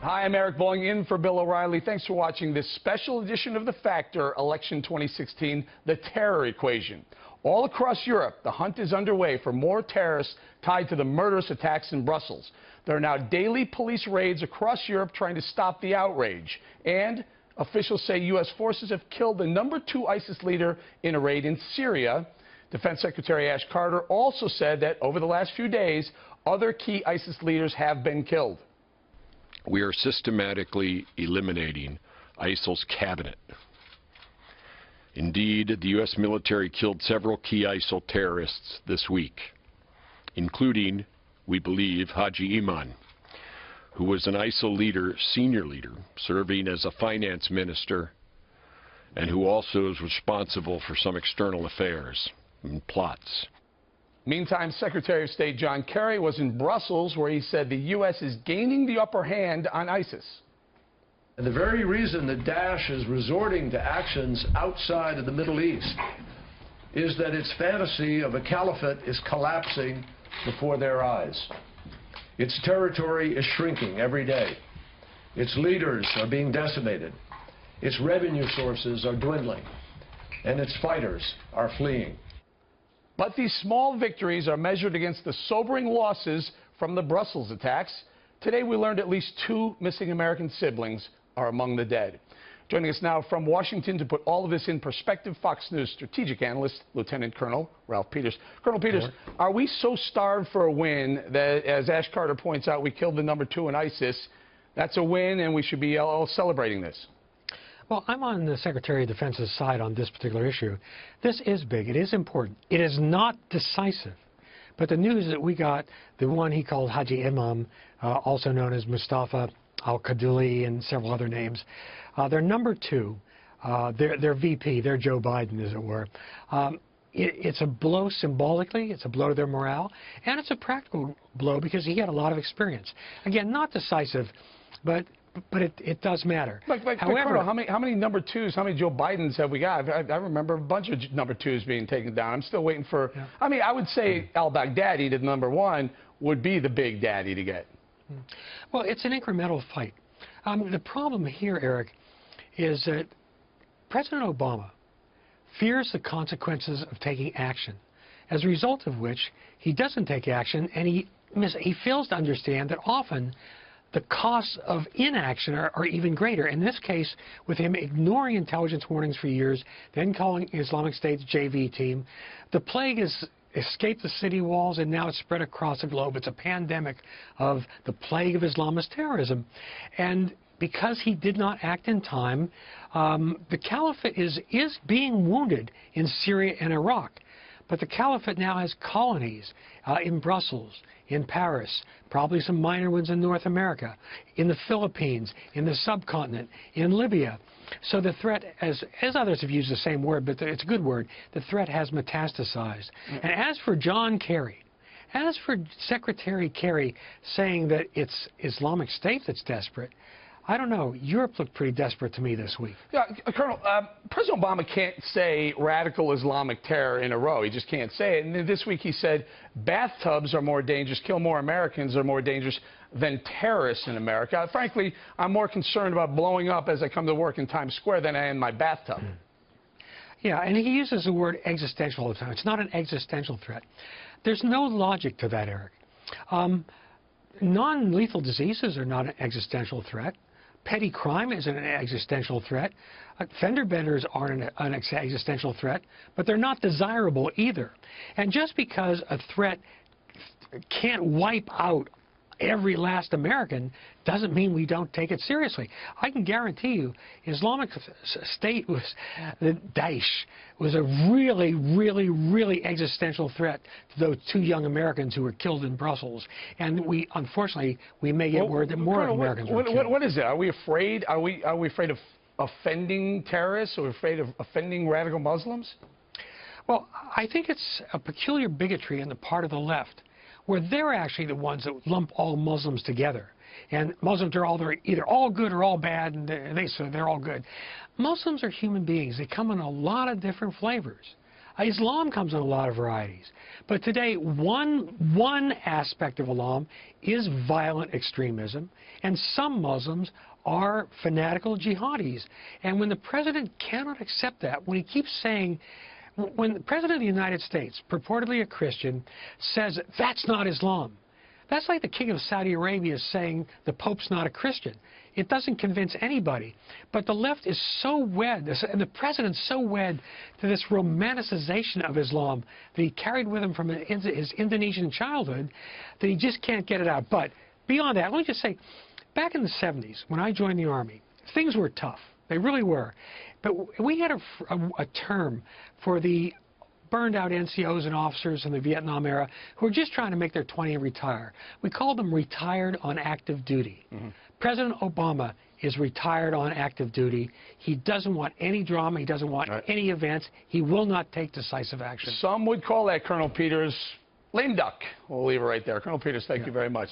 Hi, I'm Eric Bolling in for Bill O'Reilly. Thanks for watching this special edition of The Factor, Election 2016, The Terror Equation. All across Europe, the hunt is underway for more terrorists tied to the murderous attacks in Brussels. There are now daily police raids across Europe trying to stop the outrage. And officials say U.S. forces have killed the #2 ISIS leader in a raid in Syria. Defense Secretary Ash Carter also said that over the last few days, other key ISIS leaders have been killed. We are systematically eliminating ISIL's cabinet. Indeed, the U.S. military killed several key ISIL terrorists this week, including, we believe, Haji Iman, who was an ISIL leader, senior leader, serving as a finance minister, and who also is responsible for some external affairs and plots. Meantime, Secretary of State John Kerry was in Brussels, where he said the U.S. is gaining the upper hand on ISIS. And the very reason that Daesh is resorting to actions outside of the Middle East is that its fantasy of a caliphate is collapsing before their eyes. Its territory is shrinking every day. Its leaders are being decimated. Its revenue sources are dwindling. And its fighters are fleeing. But these small victories are measured against the sobering losses from the Brussels attacks. Today we learned at least 2 missing American siblings are among the dead. Joining us now from Washington to put all of this in perspective, Fox News strategic analyst, Lieutenant Colonel Ralph Peters. Colonel Peters, are we so starved for a win that, as Ash Carter points out, we killed the #2 in ISIS? That's a win, and we should be all celebrating this. Well, I'm on the Secretary of Defense's side on this particular issue. This is big. It is important. It is not decisive. But the news that we got, the one he called Haji Imam, also known as Mustafa al-Kaduli and several other names, they're #2. They're VP. They're Joe Biden, as it were. It's a blow symbolically. It's a blow to their morale. And it's a practical blow because he had a lot of experience. Again, not decisive, but it does matter. However, Colonel, how many #2s, how many Joe Bidens have we got? I remember a bunch of #2s being taken down. I'm still waiting for, I mean, I would say al-Baghdadi, the #1, would be the big daddy to get. Well, it's an incremental fight. The problem here, Eric, is that President Obama fears the consequences of taking action, as a result of which he doesn't take action, and he fails to understand that often the costs of inaction are even greater. In this case, with him ignoring intelligence warnings for years, then calling Islamic State's JV team, the plague has escaped the city walls and now it's spread across the globe. It's a pandemic of the plague of Islamist terrorism. And because he did not act in time, the caliphate is being wounded in Syria and Iraq. But the caliphate now has colonies in Brussels, in Paris, probably some minor ones in North America, in the Philippines, in the subcontinent, in Libya. So the threat, as others have used the same word, but it's a good word, the threat has metastasized. And as for John Kerry, as for Secretary Kerry saying that it's Islamic State that's desperate, I don't know. Europe looked pretty desperate to me this week. Yeah, Colonel, President Obama can't say radical Islamic terror in a row. He just can't say it. And this week he said bathtubs are more dangerous, kill more Americans are more dangerous than terrorists in America. Frankly, I'm more concerned about blowing up as I come to work in Times Square than I am my bathtub. Yeah, and he uses the word existential all the time. It's not an existential threat. There's no logic to that, Eric. Non-lethal diseases are not an existential threat. Petty crime isn't an existential threat. Fender benders aren't an existential threat, but they're not desirable either. And just because a threat can't wipe out every last American doesn't mean we don't take it seriously. I can guarantee you Islamic State Daesh was a really, really, really existential threat to those 2 young Americans who were killed in Brussels. And unfortunately, we may get word that more Americans were killed. What is it? Are we afraid? Are we afraid of offending terrorists? Are we afraid of offending radical Muslims? Well, I think it's a peculiar bigotry on the part of the left, where they're actually the ones that lump all Muslims together. And Muslims are either all good or all bad, and they say they're all good. Muslims are human beings. They come in a lot of different flavors. Islam comes in a lot of varieties. But today, one aspect of Islam is violent extremism, and some Muslims are fanatical jihadis. And when the president cannot accept that, when he keeps saying, when the president of the United States, purportedly a Christian, says that's not Islam, that's like the king of Saudi Arabia saying the Pope's not a Christian. It doesn't convince anybody. But the left is so wed, and the president's so wed to this romanticization of Islam that he carried with him from his Indonesian childhood that he just can't get it out. But beyond that, let me just say, back in the 70s, when I joined the Army, things were tough. They really were. But we had a term for the burned-out NCOs and officers in the Vietnam era who were just trying to make their 20 and retire. We called them retired on active duty. Mm-hmm. President Obama is retired on active duty. He doesn't want any drama. He doesn't want any events. He will not take decisive action. Some would call that, Colonel Peters, lame duck. We'll leave it right there. Colonel Peters, thank you very much.